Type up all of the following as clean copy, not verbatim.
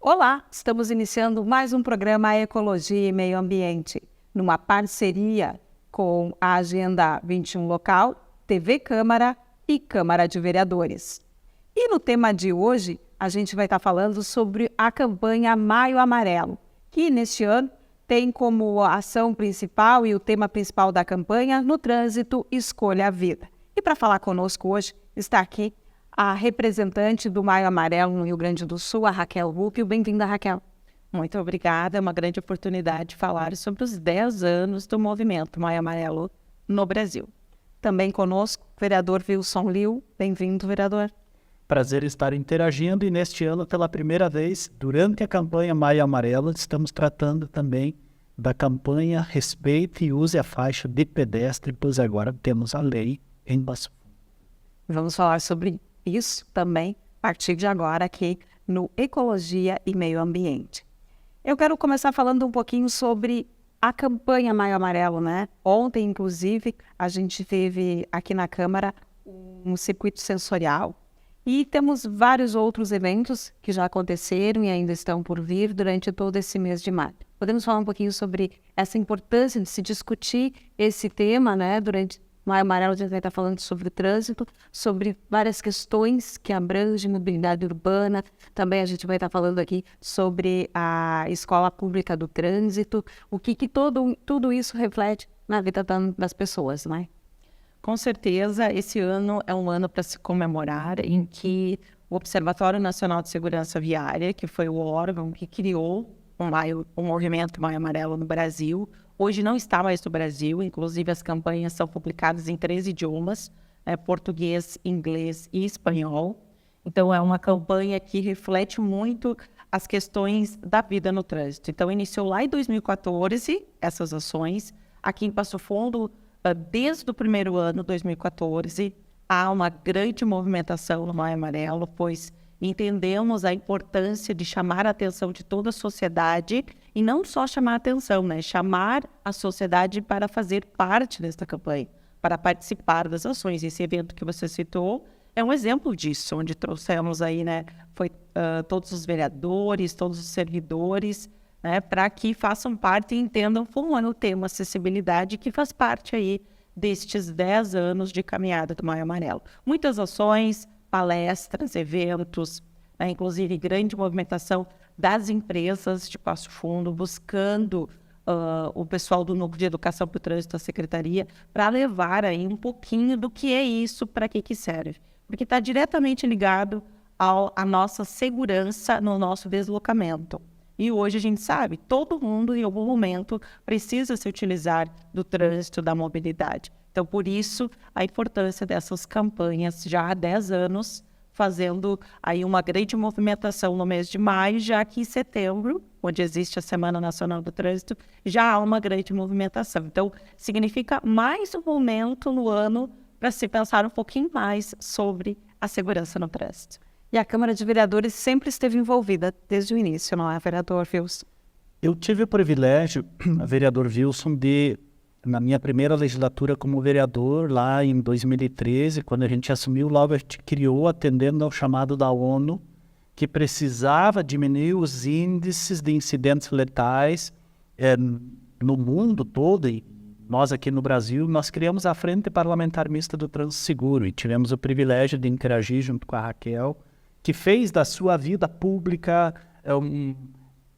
Olá, estamos iniciando mais um programa Ecologia e Meio Ambiente, numa parceria com a Agenda 21 Local, TV Câmara e Câmara de Vereadores. E no tema de hoje, a gente vai estar falando sobre a campanha Maio Amarelo, que neste ano tem como ação principal e o tema principal da campanha No Trânsito, Escolha a Vida. E para falar conosco hoje, está aqui a representante do Maio Amarelo no Rio Grande do Sul, a Raquel Rupio. Bem-vinda, Raquel. Muito obrigada, é uma grande oportunidade de falar sobre os 10 anos do movimento Maio Amarelo no Brasil. Também conosco, o vereador Wilson Liu. Bem-vindo, vereador. Prazer estar interagindo e neste ano, pela primeira vez, durante a campanha Maio Amarelo, estamos tratando também da campanha Respeite e Use a Faixa de Pedestre, pois agora temos a lei em Passo Fundo. Vamos falar sobre isso também a partir de agora aqui no Ecologia e Meio Ambiente. Eu quero começar falando um pouquinho sobre a campanha Maio Amarelo, né? Ontem, inclusive, a gente teve aqui na Câmara um circuito sensorial e temos vários outros eventos que já aconteceram e ainda estão por vir durante todo esse mês de maio. Podemos falar um pouquinho sobre essa importância de se discutir esse tema, né? Durante Maio Amarelo a gente vai estar falando sobre o trânsito, sobre várias questões que abrangem mobilidade urbana. Também a gente vai estar falando aqui sobre a escola pública do trânsito, o que tudo isso reflete na vida das pessoas, né? Com certeza, esse ano é um ano para se comemorar em que o Observatório Nacional de Segurança Viária, que foi o órgão que criou o movimento Maio Amarelo no Brasil, hoje não está mais no Brasil, inclusive as campanhas são publicadas em 3 idiomas, português, inglês e espanhol. Então é uma campanha que reflete muito as questões da vida no trânsito. Então iniciou lá em 2014 essas ações. Aqui em Passo Fundo, desde o primeiro ano, 2014, há uma grande movimentação no Maio Amarelo, pois entendemos a importância de chamar a atenção de toda a sociedade e não só chamar a atenção, né? Chamar a sociedade para fazer parte desta campanha, para participar das ações. Esse evento que você citou é um exemplo disso, onde trouxemos aí, né, todos os vereadores, todos os servidores, né, para que façam parte e entendam como é o tema acessibilidade, que faz parte aí destes 10 anos de caminhada do Maio Amarelo. Muitas ações, palestras, eventos, né, inclusive grande movimentação das empresas de Passo Fundo, buscando o pessoal do Núcleo de Educação para o Trânsito da Secretaria, para levar aí um pouquinho do que é isso, para que serve. Porque está diretamente ligado à nossa segurança no nosso deslocamento. E hoje a gente sabe, todo mundo em algum momento precisa se utilizar do trânsito, da mobilidade. Então, por isso, a importância dessas campanhas já há 10 anos, fazendo aí uma grande movimentação no mês de maio, já que em setembro, onde existe a Semana Nacional do Trânsito, já há uma grande movimentação. Então, significa mais um momento no ano para se pensar um pouquinho mais sobre a segurança no trânsito. E a Câmara de Vereadores sempre esteve envolvida desde o início, não é, vereador Wilson? Eu tive o privilégio, vereador Wilson, de, na minha primeira legislatura como vereador, lá em 2013, quando a gente assumiu, logo a gente criou, atendendo ao chamado da ONU, que precisava diminuir os índices de incidentes letais no mundo todo, e nós aqui no Brasil, nós criamos a Frente Parlamentar Mista do Trânsito Seguro e tivemos o privilégio de interagir junto com a Raquel, que fez da sua vida pública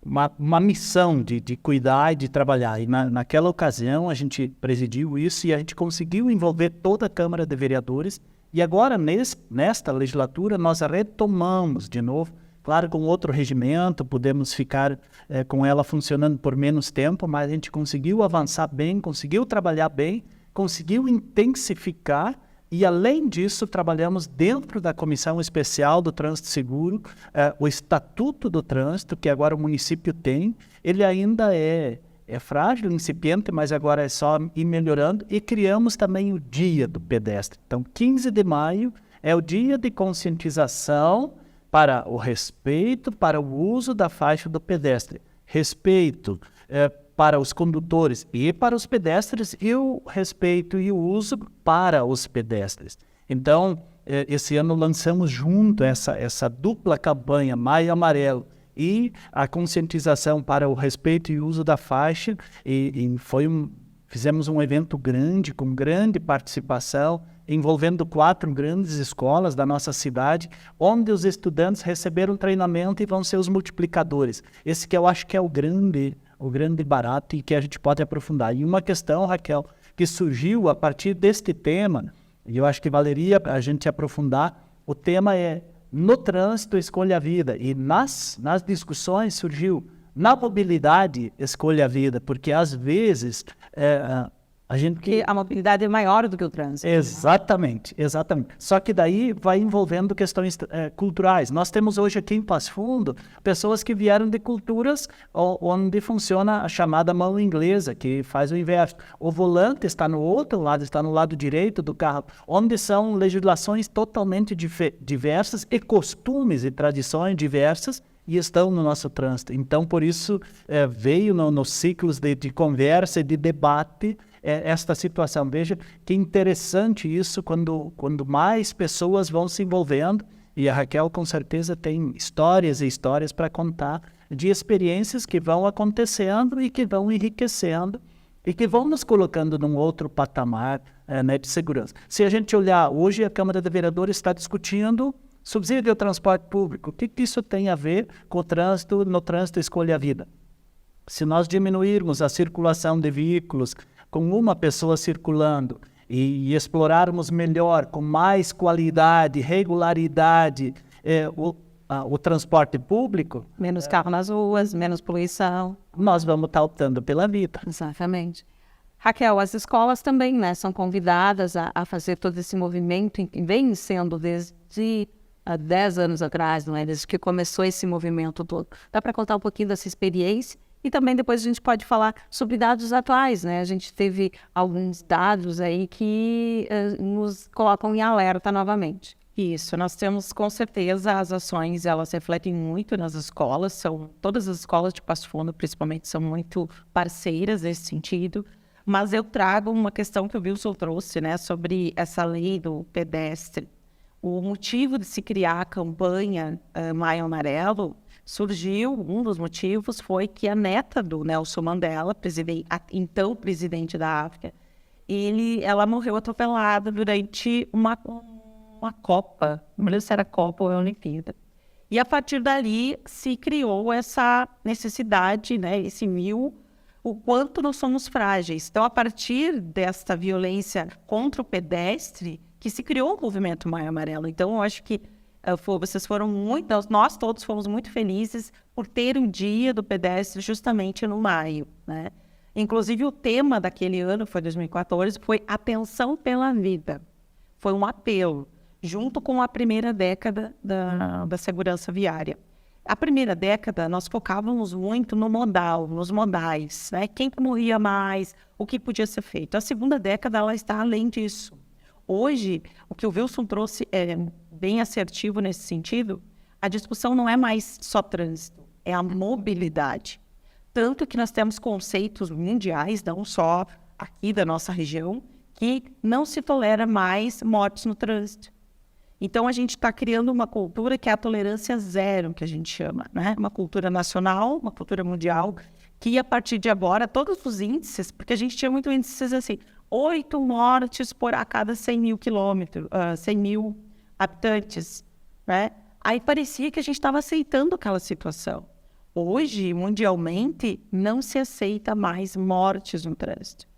uma missão de cuidar e de trabalhar. E naquela ocasião a gente presidiu isso e a gente conseguiu envolver toda a Câmara de Vereadores. E agora, nesta legislatura, nós retomamos de novo, claro, com outro regimento, podemos ficar com ela funcionando por menos tempo, mas a gente conseguiu avançar bem, conseguiu trabalhar bem, conseguiu intensificar. E, além disso, trabalhamos dentro da Comissão Especial do Trânsito Seguro, o Estatuto do Trânsito, que agora o município tem. Ele ainda é frágil, incipiente, mas agora é só ir melhorando. E criamos também o Dia do Pedestre. Então, 15 de maio é o dia de conscientização para o respeito, para o uso da faixa do pedestre. Respeito para os condutores e para os pedestres, e o respeito e o uso para os pedestres. Então, esse ano lançamos junto essa dupla campanha Maio Amarelo e a conscientização para o respeito e uso da faixa, fizemos um evento grande, com grande participação, envolvendo 4 grandes escolas da nossa cidade, onde os estudantes receberam treinamento e vão ser os multiplicadores. Esse que eu acho que é o grande barato e que a gente pode aprofundar. E uma questão, Raquel, que surgiu a partir deste tema, e eu acho que valeria a gente aprofundar, o tema é no trânsito, escolha a vida. E nas discussões surgiu na mobilidade, escolha a vida, porque às vezes a gente... Porque a mobilidade é maior do que o trânsito. Exatamente. Só que daí vai envolvendo questões culturais. Nós temos hoje aqui em Passo Fundo pessoas que vieram de culturas onde funciona a chamada mão inglesa, que faz o inverso. O volante está no outro lado, está no lado direito do carro, onde são legislações totalmente diversas e costumes e tradições diversas, e estão no nosso trânsito. Então, por isso, veio nos ciclos de conversa e de debate esta situação. Veja que interessante isso quando mais pessoas vão se envolvendo, e a Raquel com certeza tem histórias e histórias para contar de experiências que vão acontecendo e que vão enriquecendo e que vão nos colocando num outro patamar de segurança. Se a gente olhar, hoje a Câmara de Vereadores está discutindo subsídio ao transporte público. O que isso tem a ver com o trânsito, no trânsito escolha a vida? Se nós diminuirmos a circulação de veículos com uma pessoa circulando e explorarmos melhor, com mais qualidade, regularidade, o transporte público... Menos carro nas ruas, menos poluição. Nós vamos estar optando pela vida. Exatamente. Raquel, as escolas também, né, são convidadas a fazer todo esse movimento que vem sendo desde... há 10 anos atrás, não é? Desde que começou esse movimento todo. Dá para contar um pouquinho dessa experiência? E também depois a gente pode falar sobre dados atuais, né? A gente teve alguns dados aí que nos colocam em alerta novamente. Isso, nós temos com certeza as ações, elas refletem muito nas escolas, todas as escolas de Passo Fundo, principalmente, são muito parceiras nesse sentido. Mas eu trago uma questão que o Wilson trouxe, né? Sobre essa lei do pedestre. O motivo de se criar a campanha Maio Amarelo surgiu, um dos motivos foi que a neta do Nelson Mandela, então presidente da África, ela morreu atropelada durante uma Copa, não lembro se era Copa ou Olimpíada. E a partir dali se criou essa necessidade, né, e se viu o quanto nós somos frágeis. Então, a partir desta violência contra o pedestre, que se criou o movimento Maio Amarelo. Então, eu acho que nós todos fomos muito felizes por ter um dia do pedestre justamente no maio, né? Inclusive, o tema daquele ano, foi 2014, foi Atenção pela Vida. Foi um apelo, junto com a primeira década da segurança viária. A primeira década, nós focávamos muito no modal, nos modais, né? Quem morria mais, o que podia ser feito. A segunda década, ela está além disso. Hoje, o que o Wilson trouxe é bem assertivo nesse sentido. A discussão não é mais só trânsito, é a mobilidade. Tanto que nós temos conceitos mundiais, não só aqui da nossa região, que não se tolera mais mortes no trânsito. Então, a gente está criando uma cultura que é a tolerância zero, que a gente chama, né? Uma cultura nacional, uma cultura mundial, que a partir de agora, todos os índices, porque a gente tinha muito índices assim, 8 mortes a cada 100 mil quilômetros, 100 mil habitantes, né? Aí parecia que a gente estava aceitando aquela situação. Hoje, mundialmente, não se aceita mais mortes no trânsito.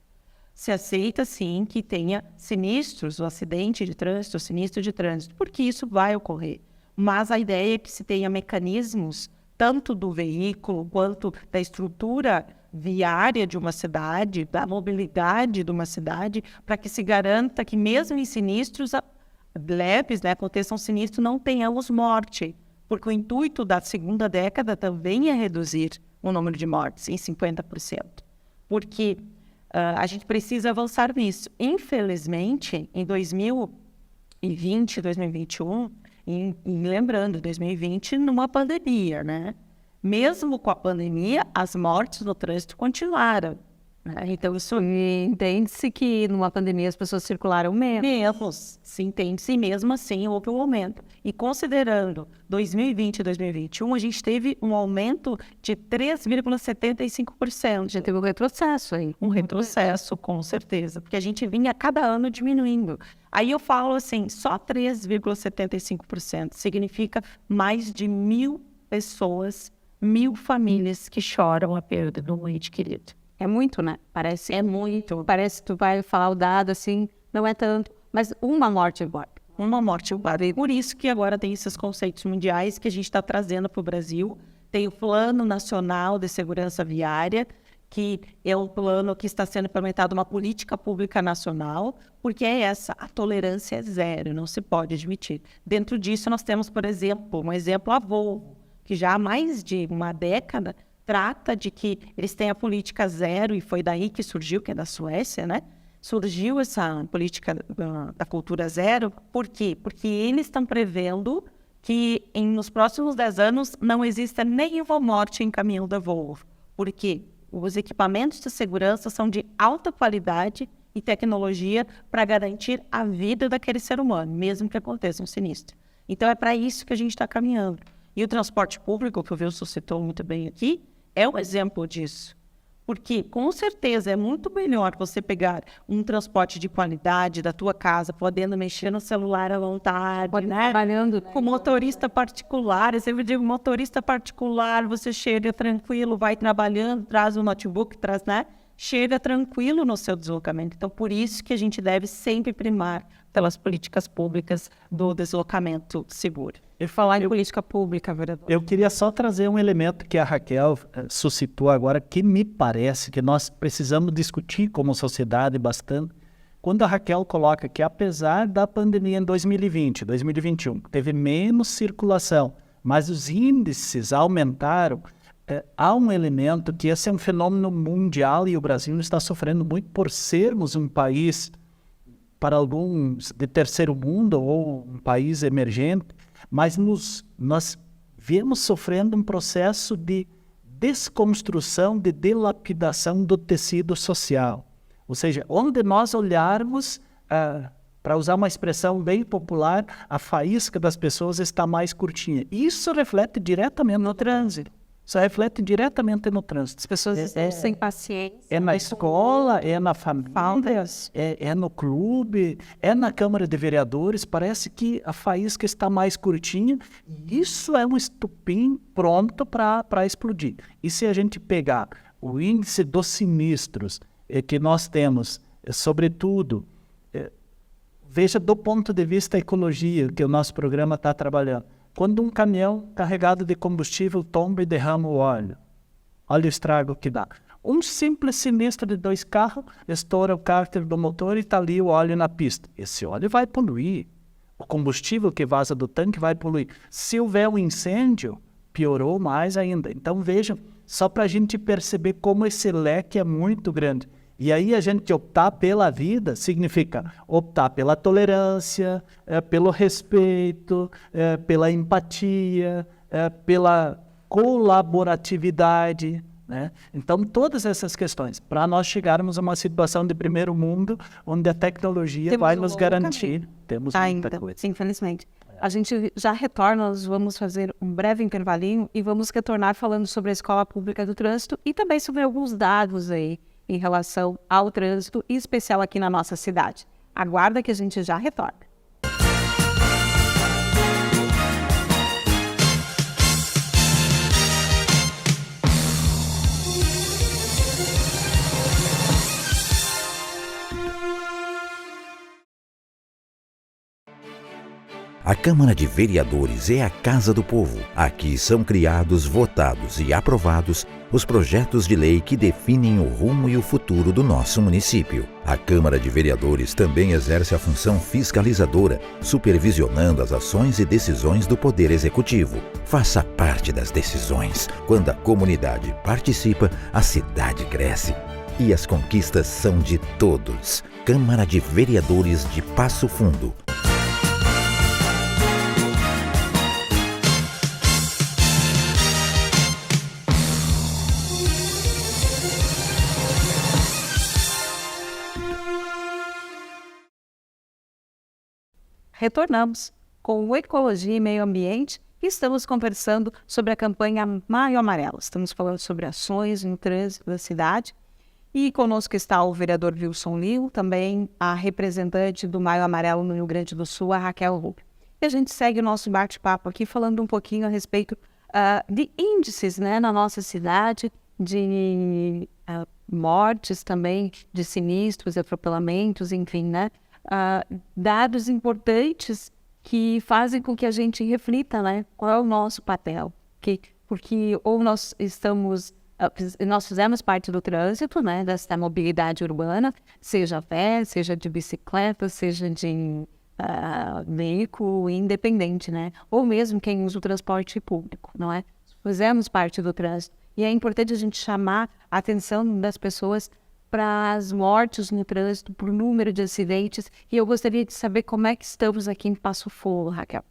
Se aceita, sim, que tenha sinistros, o acidente de trânsito, o sinistro de trânsito, porque isso vai ocorrer. Mas a ideia é que se tenha mecanismos, tanto do veículo quanto da estrutura viária de uma cidade, da mobilidade de uma cidade, para que se garanta que mesmo em sinistros leves, né, aconteçam sinistros, não tenhamos morte. Porque o intuito da segunda década também é reduzir o número de mortes em 50%. Porque a gente precisa avançar nisso. Infelizmente, em 2020, 2021, e lembrando, 2020, numa pandemia, né? Mesmo com a pandemia, as mortes no trânsito continuaram. Então, isso E entende-se que numa pandemia as pessoas circularam menos. menos, se entende-se, mesmo assim houve um aumento. E considerando 2020 e 2021, a gente teve um aumento de 3,75%. Já teve um retrocesso aí. Um retrocesso, com certeza, porque a gente vinha a cada ano diminuindo. Aí eu falo assim, só 3,75% significa mais de 1.000 pessoas, 1.000 famílias que choram a perda de um ente querido. É muito, né? Parece, É muito. parece que tu vai falar o dado assim, não é tanto, mas uma morte igual. Uma morte igual. Por isso que agora tem esses conceitos mundiais que a gente está trazendo para o Brasil. Tem o Plano Nacional de Segurança Viária, que é um plano que está sendo implementado, uma política pública nacional, porque é essa, a tolerância é zero, não se pode admitir. Dentro disso, nós temos, por exemplo, a Volvo, que já há mais de uma década trata de que eles têm a política zero, e foi daí que surgiu, que é da Suécia, né? Surgiu essa política da cultura zero. Por quê? Porque eles estão prevendo que nos próximos 10 anos não exista nenhuma morte em caminhão da Volvo. Por quê? Os equipamentos de segurança são de alta qualidade e tecnologia para garantir a vida daquele ser humano, mesmo que aconteça um sinistro. Então, é para isso que a gente está caminhando. E o transporte público, que o Wilson citou muito bem aqui, é um exemplo disso. Porque, com certeza, é muito melhor você pegar um transporte de qualidade da tua casa, podendo mexer no celular à vontade, né? Trabalhando, né? Com motorista particular. Eu sempre digo, motorista particular, você chega tranquilo, vai trabalhando, traz o notebook, traz, né? Chega tranquilo no seu deslocamento. Então, por isso que a gente deve sempre primar pelas políticas públicas do deslocamento seguro. E falar em política pública, vereador. Eu queria só trazer um elemento que a Raquel suscitou agora, que me parece que nós precisamos discutir como sociedade bastante. Quando a Raquel coloca que, apesar da pandemia em 2020, 2021, teve menos circulação, mas os índices aumentaram, há um elemento que esse é um fenômeno mundial e o Brasil está sofrendo muito por sermos um país, para alguns, de terceiro mundo ou um país emergente, mas nós viemos sofrendo um processo de desconstrução, de dilapidação do tecido social. Ou seja, onde nós olharmos, para usar uma expressão bem popular, a faísca das pessoas está mais curtinha. Isso reflete diretamente no trânsito. Isso reflete diretamente no trânsito. As pessoas estão sem paciência. É na escola, é na família, é no clube, é na Câmara de Vereadores. Parece que a faísca está mais curtinha. Isso é um estupim pronto para explodir. E se a gente pegar o índice dos sinistros que nós temos, sobretudo, veja do ponto de vista da ecologia que o nosso programa está trabalhando. Quando um caminhão carregado de combustível tomba e derrama o óleo, olha o estrago que dá. Um simples sinistro de 2 carros, estoura o cárter do motor e está ali o óleo na pista. Esse óleo vai poluir. O combustível que vaza do tanque vai poluir. Se houver um incêndio, piorou mais ainda. Então vejam, só para a gente perceber como esse leque é muito grande. E aí a gente optar pela vida significa optar pela tolerância, pelo respeito, pela empatia, pela colaboratividade, né? Então, todas essas questões, para nós chegarmos a uma situação de primeiro mundo, onde a tecnologia vai nos garantir. Temos muita coisa. Infelizmente. A gente já retorna, nós vamos fazer um breve intervalinho e vamos retornar falando sobre a Escola Pública do Trânsito e também sobre alguns dados aí em relação ao trânsito, em especial aqui na nossa cidade. Aguarda que a gente já retorna. A Câmara de Vereadores é a Casa do Povo. Aqui são criados, votados e aprovados os projetos de lei que definem o rumo e o futuro do nosso município. A Câmara de Vereadores também exerce a função fiscalizadora, supervisionando as ações e decisões do Poder Executivo. Faça parte das decisões. Quando a comunidade participa, a cidade cresce. E as conquistas são de todos. Câmara de Vereadores de Passo Fundo. retornamos com o Ecologia e Meio Ambiente e estamos conversando sobre a campanha Maio Amarelo. Estamos falando sobre ações no trânsito da cidade. E conosco está o vereador Wilson Lilo, também a representante do Maio Amarelo no Rio Grande do Sul, a Raquel Rubio. E a gente segue o nosso bate-papo aqui falando um pouquinho a respeito de índices, né, na nossa cidade, de mortes também, de sinistros, atropelamentos, enfim, né? Dados importantes que fazem com que a gente reflita, né, qual é o nosso papel. Porque ou nós fizemos parte do trânsito, né, dessa mobilidade urbana, seja a pé, seja de bicicleta, seja de veículo independente, né, ou mesmo quem usa o transporte público, não é? Fizemos parte do trânsito. E é importante a gente chamar a atenção das pessoas para as mortes no trânsito, para o número de acidentes. E eu gostaria de saber como é que estamos aqui em Passo Fundo, Raquel.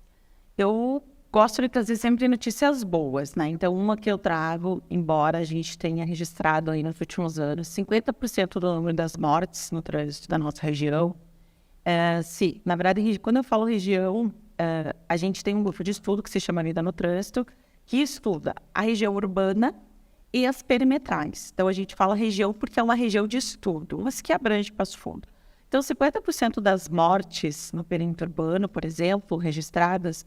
Eu gosto de trazer sempre notícias boas, né? Então, uma que eu trago, embora a gente tenha registrado aí nos últimos anos 50% do número das mortes no trânsito da nossa região. Sim, na verdade, quando eu falo região, a gente tem um grupo de estudo que se chama Vida no Trânsito, que estuda a região urbana e as perimetrais. Então, a gente fala região porque é uma região de estudo, mas que abrange Passo Fundo. Então, 50% das mortes no perímetro urbano, por exemplo, registradas,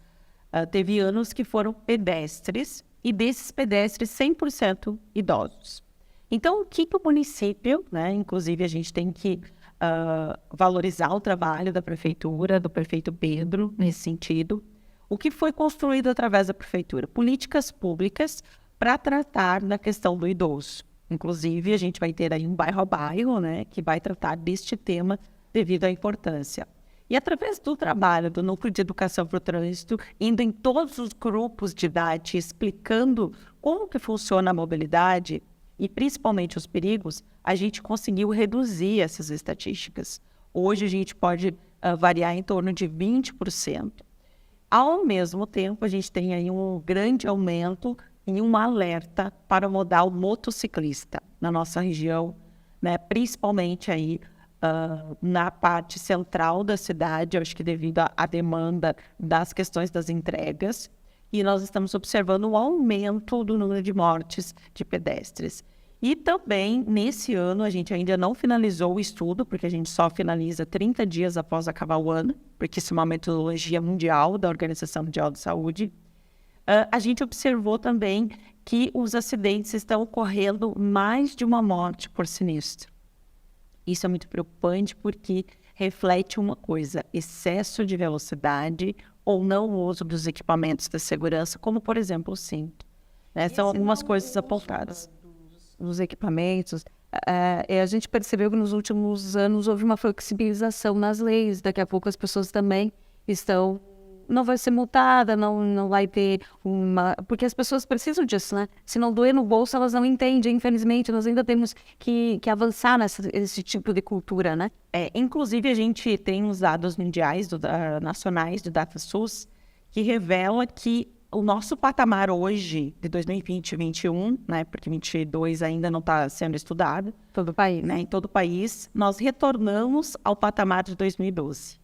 teve anos que foram pedestres, e desses pedestres, 100% idosos. Então, o que o município, né, inclusive a gente tem que valorizar o trabalho da prefeitura, do prefeito Pedro, nesse sentido, o que foi construído através da prefeitura? Políticas públicas para tratar da questão do idoso. Inclusive, a gente vai ter aí um bairro a bairro, né, que vai tratar deste tema devido à importância. E através do trabalho do Núcleo de Educação para o Trânsito, indo em todos os grupos de idade, explicando como que funciona a mobilidade e principalmente os perigos, a gente conseguiu reduzir essas estatísticas. Hoje a gente pode variar em torno de 20%. Ao mesmo tempo, a gente tem aí um grande aumento e um alerta para o modal motociclista na nossa região, né? Principalmente aí na parte central da cidade, eu acho que devido à demanda das questões das entregas, e nós estamos observando um aumento do número de mortes de pedestres. E também, nesse ano, a gente ainda não finalizou o estudo, porque a gente só finaliza 30 dias após acabar o ano, porque isso é uma metodologia mundial da Organização Mundial de Saúde. A gente observou também que os acidentes estão ocorrendo mais de uma morte por sinistro. Isso é muito preocupante porque reflete uma coisa, excesso de velocidade ou não uso dos equipamentos de segurança, como, por exemplo, o cinto. Né? São algumas coisas apontadas. Dos equipamentos, a gente percebeu que nos últimos anos houve uma flexibilização nas leis. Daqui a pouco as pessoas também não vai ser multada, não vai ter uma... Porque as pessoas precisam disso, né? Se não doer no bolso, elas não entendem. Infelizmente, nós ainda temos que avançar nesse tipo de cultura, né? Inclusive, a gente tem os dados mundiais, nacionais do DataSUS, que revela que o nosso patamar hoje, de 2020 e 2021, né? Porque 2022 ainda não está sendo estudado. Todo o país. Né? Em todo o país, nós retornamos ao patamar de 2012.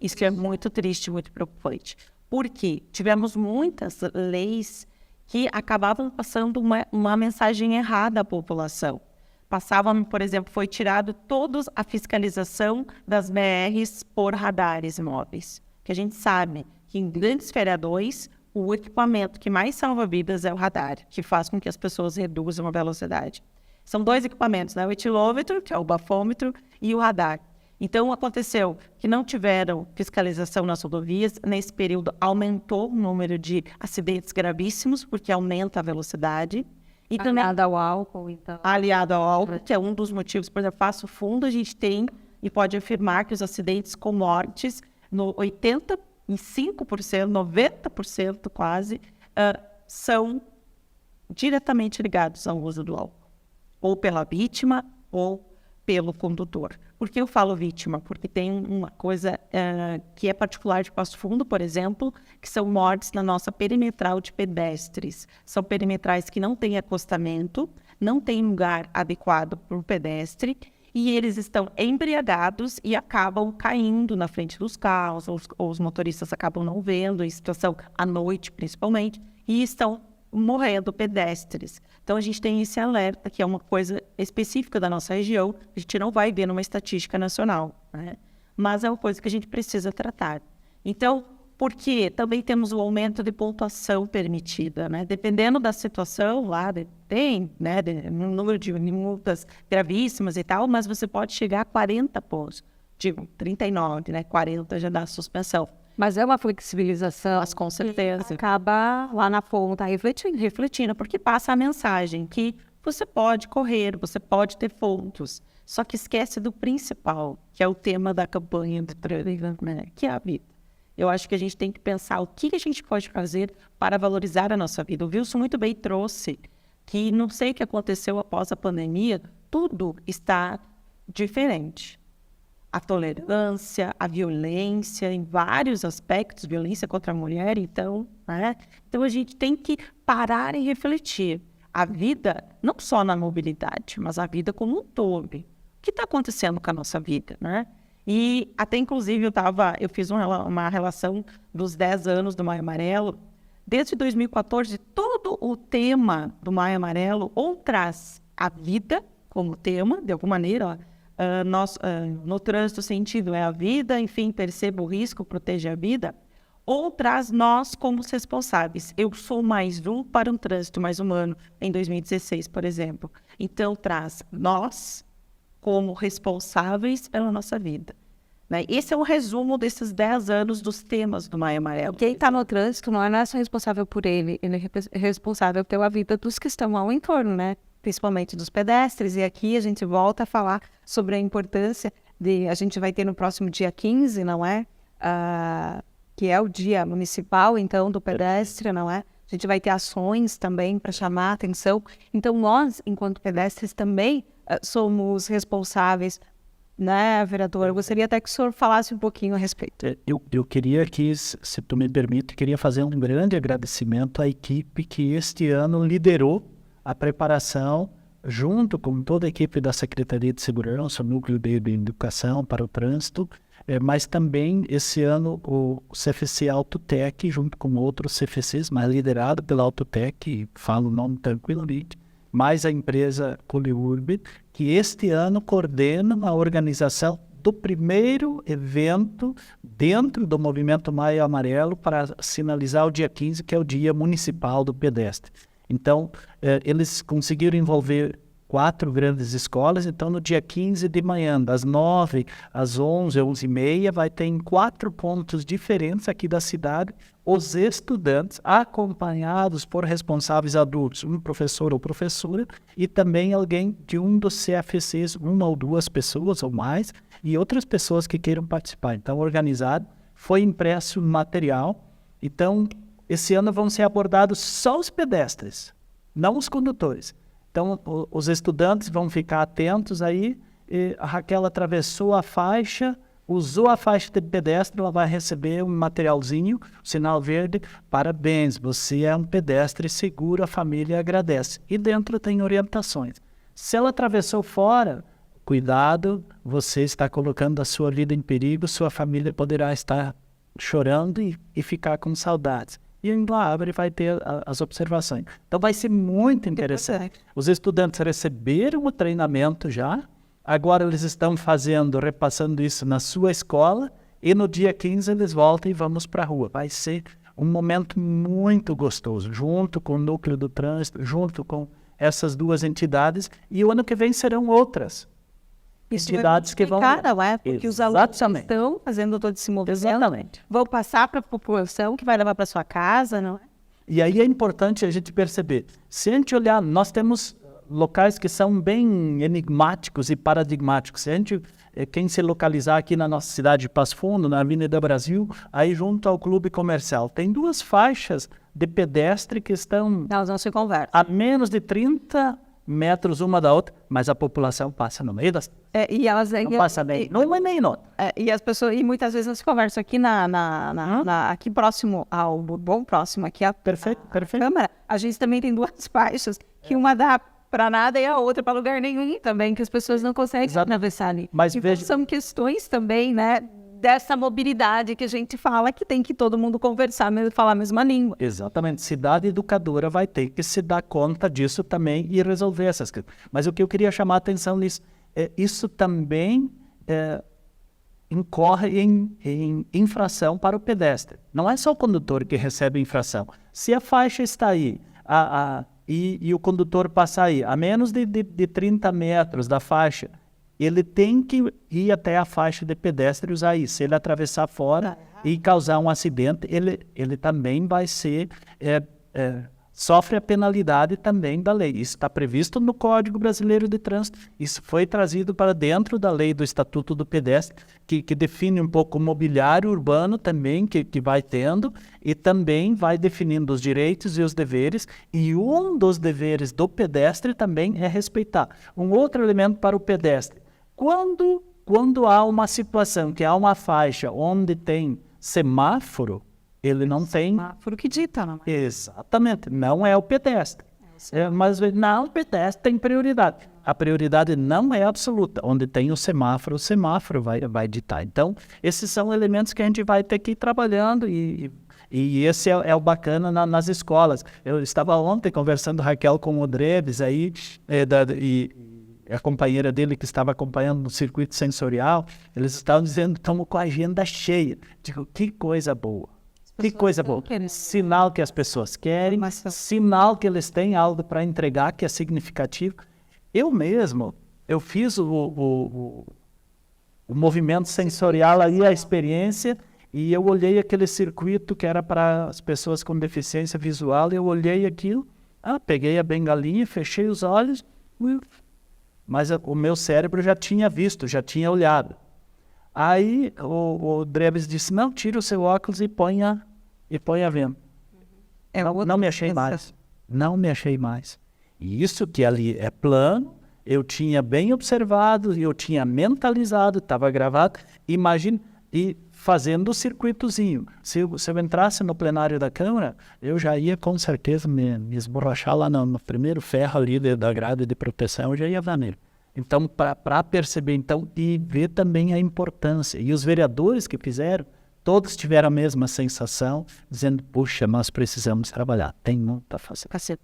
Isso é muito triste, muito preocupante. Porque tivemos muitas leis que acabavam passando uma mensagem errada à população. Passavam, por exemplo, foi tirado toda a fiscalização das BRs por radares móveis. Que a gente sabe que em grandes feriadões, o equipamento que mais salva vidas é o radar, que faz com que as pessoas reduzam a velocidade. São dois equipamentos, né? O etilômetro, que é o bafômetro, e o radar. Então, aconteceu que não tiveram fiscalização nas rodovias. Nesse período, aumentou o número de acidentes gravíssimos, porque aumenta a velocidade. E também aliado ao álcool, então. Aliado ao álcool, que é um dos motivos. Por exemplo, Passo Fundo, a gente tem e pode afirmar que os acidentes com mortes, no 85%, 90% quase, são diretamente ligados ao uso do álcool. Ou pela vítima, ou pelo condutor. Por que eu falo vítima? Porque tem uma coisa que é particular de Passo Fundo, por exemplo, que são mortes na nossa perimetral de pedestres. São perimetrais que não têm acostamento, não tem lugar adequado para o pedestre e eles estão embriagados e acabam caindo na frente dos carros, ou os motoristas acabam não vendo, em situação à noite principalmente, e estão morrendo pedestres. Então a gente tem esse alerta, que é uma coisa específica da nossa região, a gente não vai ver numa estatística nacional, né? Mas é uma coisa que a gente precisa tratar. Então, porque também temos o aumento de pontuação permitida, né? Dependendo da situação, lá tem, né, um número de multas gravíssimas e tal, mas você pode chegar a 40 pontos. Digo, 39, né? 40 já dá suspensão. Mas é uma flexibilização. Mas com certeza. Acaba lá na ponta Refletindo, porque passa a mensagem que você pode correr, você pode ter pontos, só que esquece do principal, que é o tema da campanha de Trump, né? Que é a vida. Eu acho que a gente tem que pensar o que a gente pode fazer para valorizar a nossa vida. O Wilson muito bem trouxe que não sei o que aconteceu após a pandemia, tudo está diferente. A tolerância, a violência, em vários aspectos, violência contra a mulher, então, né? Então a gente tem que parar e refletir. A vida, não só na mobilidade, mas a vida como um todo. O que está acontecendo com a nossa vida, né? E até, inclusive, eu fiz uma relação dos 10 anos do Maio Amarelo. Desde 2014, todo o tema do Maio Amarelo ou traz a vida como tema, de alguma maneira, no trânsito sentido é a vida, enfim, perceba o risco, proteja a vida, ou traz nós como os responsáveis. Eu sou mais um para um trânsito mais humano, em 2016, por exemplo. Então, traz nós como responsáveis pela nossa vida, né? Esse é um resumo desses 10 anos dos temas do Maio Amarelo. Quem está no trânsito não é só responsável por ele é responsável pela vida dos que estão ao entorno, né? Principalmente dos pedestres. E aqui a gente volta a falar sobre a importância a gente vai ter no próximo dia 15, não é? Que é o dia municipal, então, do pedestre, não é? A gente vai ter ações também para chamar a atenção. Então, nós, enquanto pedestres, também somos responsáveis, né, vereador? Eu gostaria até que o senhor falasse um pouquinho a respeito. Eu queria que, se tu me permite, queria fazer um grande agradecimento à equipe que este ano liderou a preparação, junto com toda a equipe da Secretaria de Segurança, o Núcleo de Educação para o Trânsito, mas também esse ano o CFC Autotec, junto com outros CFCs, mas liderado pela Autotec, falo o nome tranquilamente, mais a empresa Poliurb, que este ano coordena a organização do primeiro evento dentro do Movimento Maio Amarelo para sinalizar o dia 15, que é o Dia Municipal do Pedestre. Então, eles conseguiram envolver 4 grandes escolas, então no dia 15 de manhã, das 9 às 11, 11h30, vai ter em 4 pontos diferentes aqui da cidade, os estudantes acompanhados por responsáveis adultos, um professor ou professora, e também alguém de um dos CFCs, 1 ou 2 pessoas ou mais, e outras pessoas que queiram participar. Então, organizado, foi impresso material. Então, esse ano vão ser abordados só os pedestres, não os condutores. Então, os estudantes vão ficar atentos aí. A Raquel atravessou a faixa, usou a faixa de pedestre, ela vai receber um materialzinho, sinal verde, parabéns, você é um pedestre seguro, a família agradece. E dentro tem orientações. Se ela atravessou fora, cuidado, você está colocando a sua vida em perigo, sua família poderá estar chorando e ficar com saudades. E indo lá abre e vai ter as observações. Então vai ser muito interessante. Os estudantes receberam o treinamento já, agora eles estão repassando isso na sua escola, e no dia 15 eles voltam e vamos para a rua. Vai ser um momento muito gostoso, junto com o Núcleo do Trânsito, junto com essas 2 entidades, e o ano que vem serão outras entidades que vão... Não é? Porque os alunos estão fazendo todo esse movimento, vão passar para a população, que vai levar para sua casa, não é? E aí é importante a gente perceber, se a gente olhar, nós temos locais que são bem enigmáticos e paradigmáticos. Se a gente, quem se localizar aqui na nossa cidade de Passo Fundo, na Avenida Brasil, aí junto ao Clube Comercial, tem 2 faixas de pedestre que estão... Elas não se conversam. A menos de 30 metros uma da outra, mas a população passa no meio das... E elas não passa nem numa nem noutra. E as pessoas, e muitas vezes não se conversam aqui aqui próximo bom próximo aqui a Perfeito. Câmara, a gente também tem 2 faixas, que uma dá para nada e a outra para lugar nenhum também, que as pessoas não conseguem atravessar ali. Mas então, veja... são questões também, né, dessa mobilidade que a gente fala, que tem que todo mundo conversar, falar a mesma língua. Exatamente. Cidade educadora vai ter que se dar conta disso também e resolver essas questões. Mas o que eu queria chamar a atenção nisso, isso também incorre em infração para o pedestre. Não é só o condutor que recebe infração. Se a faixa está aí e o condutor passa aí a menos de 30 metros da faixa, ele tem que ir até a faixa de pedestre e usar isso. Se ele atravessar fora e causar um acidente, ele também vai ser... sofre a penalidade também da lei. Isso está previsto no Código Brasileiro de Trânsito. Isso foi trazido para dentro da lei do Estatuto do Pedestre, que define um pouco o mobiliário urbano também, que vai tendo, e também vai definindo os direitos e os deveres, e um dos deveres do pedestre também é respeitar. Um outro elemento para o pedestre. Quando há uma situação que há uma faixa onde tem semáforo, ele não tem... Semáforo que dita, não é? Exatamente, não é o pedestre. Mas não, o pedestre tem prioridade. A prioridade não é absoluta. Onde tem o semáforo vai ditar. Então, esses são elementos que a gente vai ter que ir trabalhando e esse é o bacana nas escolas. Eu estava ontem conversando, Raquel, com o Dreves aí, e a companheira dele que estava acompanhando no circuito sensorial, eles estavam dizendo, estamos com a agenda cheia. Digo, que coisa boa. Que coisa boa. Sinal que as pessoas querem, sinal que eles têm algo para entregar que é significativo. Eu fiz o movimento sensorial aí, a experiência, e eu olhei aquele circuito que era para as pessoas com deficiência visual, e eu olhei aquilo, peguei a bengalinha, fechei os olhos, mas o meu cérebro já tinha visto, já tinha olhado. Aí o Dreves disse, não, tira o seu óculos e ponha vendo. Não me achei mais. Não me achei mais. E isso que ali é plano, eu tinha bem observado, eu tinha mentalizado, estava gravado. Imagina, e fazendo o circuitozinho. Se eu entrasse no plenário da Câmara, eu já ia com certeza me esborrachar lá no primeiro ferro ali da grade de proteção, eu já ia dar nele. Então, para perceber e ver também a importância. E os vereadores que fizeram, todos tiveram a mesma sensação, dizendo, puxa, nós precisamos trabalhar, tem muito a fazer.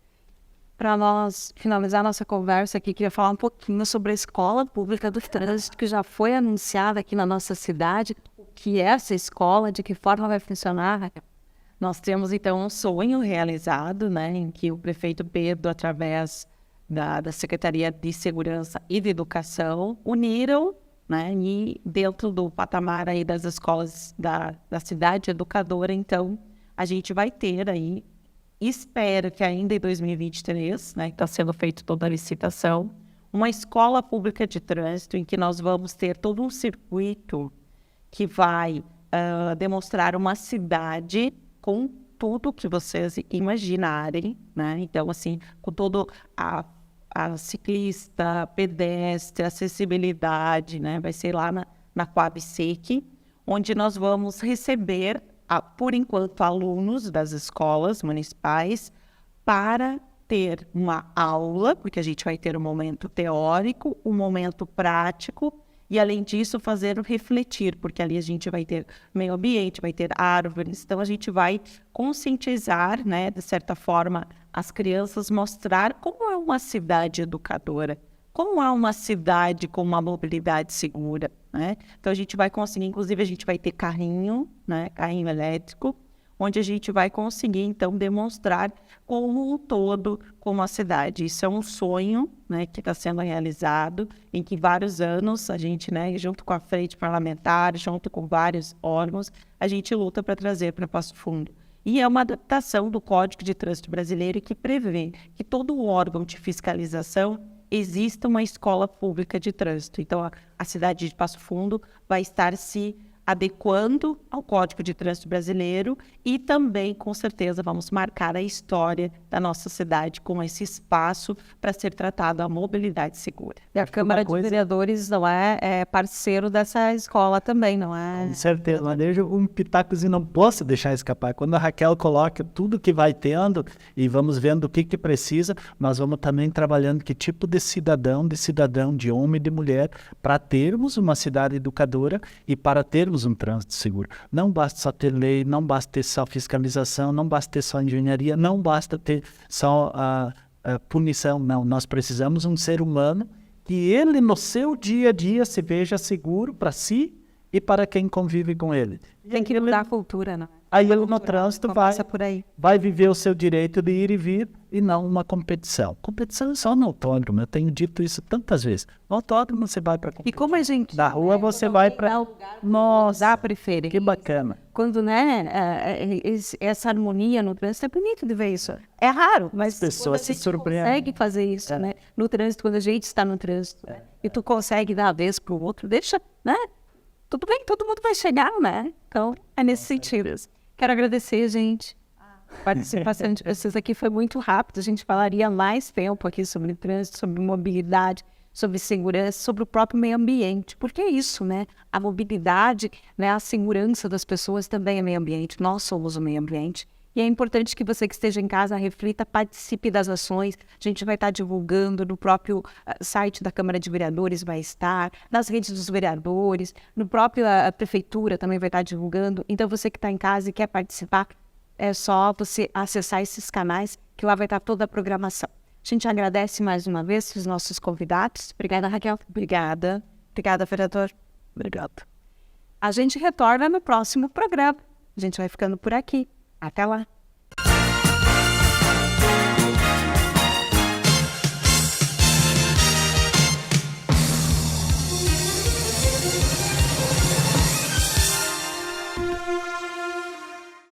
Para nós finalizar nossa conversa aqui, queria falar um pouquinho sobre a Escola Pública do Trânsito, que já foi anunciada aqui na nossa cidade. O que é essa escola, de que forma vai funcionar? Nós temos, então, um sonho realizado, né, em que o prefeito Pedro, através da Secretaria de Segurança e de Educação, uniram, né, e dentro do patamar aí das escolas da cidade educadora, então, a gente vai ter aí, espero que ainda em 2023, né, que está sendo feito toda a licitação, uma escola pública de trânsito em que nós vamos ter todo um circuito que vai demonstrar uma cidade com tudo que vocês imaginarem, né? Então, assim, com todo a ciclista, pedestre, acessibilidade, né? Vai ser lá na Coab SEC, onde nós vamos receber, por enquanto, alunos das escolas municipais para ter uma aula, porque a gente vai ter um momento teórico, um momento prático, e além disso fazer refletir, porque ali a gente vai ter meio ambiente, vai ter árvores, então a gente vai conscientizar, né, de certa forma, as crianças, mostrar como é uma cidade educadora, como é uma cidade com uma mobilidade segura, né? Então a gente vai conseguir, inclusive a gente vai ter carrinho, né, carrinho elétrico, onde a gente vai conseguir, então, demonstrar como um todo, como a cidade. Isso é um sonho, né, que está sendo realizado, em que vários anos a gente, né, junto com a frente parlamentar, junto com vários órgãos, a gente luta para trazer para Passo Fundo. E é uma adaptação do Código de Trânsito Brasileiro que prevê que todo órgão de fiscalização exista uma escola pública de trânsito. Então, a cidade de Passo Fundo vai estar se adequando ao Código de Trânsito Brasileiro e também, com certeza, vamos marcar a história da nossa cidade com esse espaço para ser tratado a mobilidade segura. E a Câmara de Vereadores não é parceiro dessa escola também, não é? Com certeza, mas deixa um pitacozinho, não posso deixar escapar. Quando a Raquel coloca tudo que vai tendo e vamos vendo o que precisa, nós vamos também trabalhando que tipo de cidadão, de homem e de mulher, para termos uma cidade educadora e para termos um trânsito seguro. Não basta só ter lei, não basta ter só fiscalização, não basta ter só engenharia, não basta ter só a punição, não. Nós precisamos um ser humano que ele no seu dia a dia se veja seguro para si e para quem convive com ele. Tem que mudar a cultura, não é? Aí ele no trânsito por aí. vai viver o seu direito de ir e vir e não uma competição. Competição é só no autódromo, eu tenho dito isso tantas vezes. No autódromo você vai para E como a gente... da rua você vai para... Nossa, prefere. Que bacana. Quando, essa harmonia no trânsito, é bonito de ver isso. É raro, mas As pessoas se surpreendem. consegue fazer isso, né? No trânsito, quando a gente está no trânsito, né? E tu consegue dar a vez pro outro, deixa, né? Tudo bem, todo mundo vai chegar, né? Então, é nesse sentido. Quero agradecer, gente. A participação de vocês aqui foi muito rápido. A gente falaria mais tempo aqui sobre trânsito, sobre mobilidade, sobre segurança, sobre o próprio meio ambiente. Porque é isso, né? A mobilidade, né? A segurança das pessoas também é meio ambiente. Nós somos o meio ambiente. E é importante que você que esteja em casa reflita, participe das ações. A gente vai estar divulgando no próprio site da Câmara de Vereadores, vai estar, nas redes dos vereadores, no próprio prefeitura também vai estar divulgando. Então você que está em casa e quer participar, é só você acessar esses canais que lá vai estar toda a programação. A gente agradece mais uma vez os nossos convidados. Obrigada, Raquel. Obrigada. Obrigada, vereador. Obrigado. A gente retorna no próximo programa. A gente vai ficando por aqui. Até lá.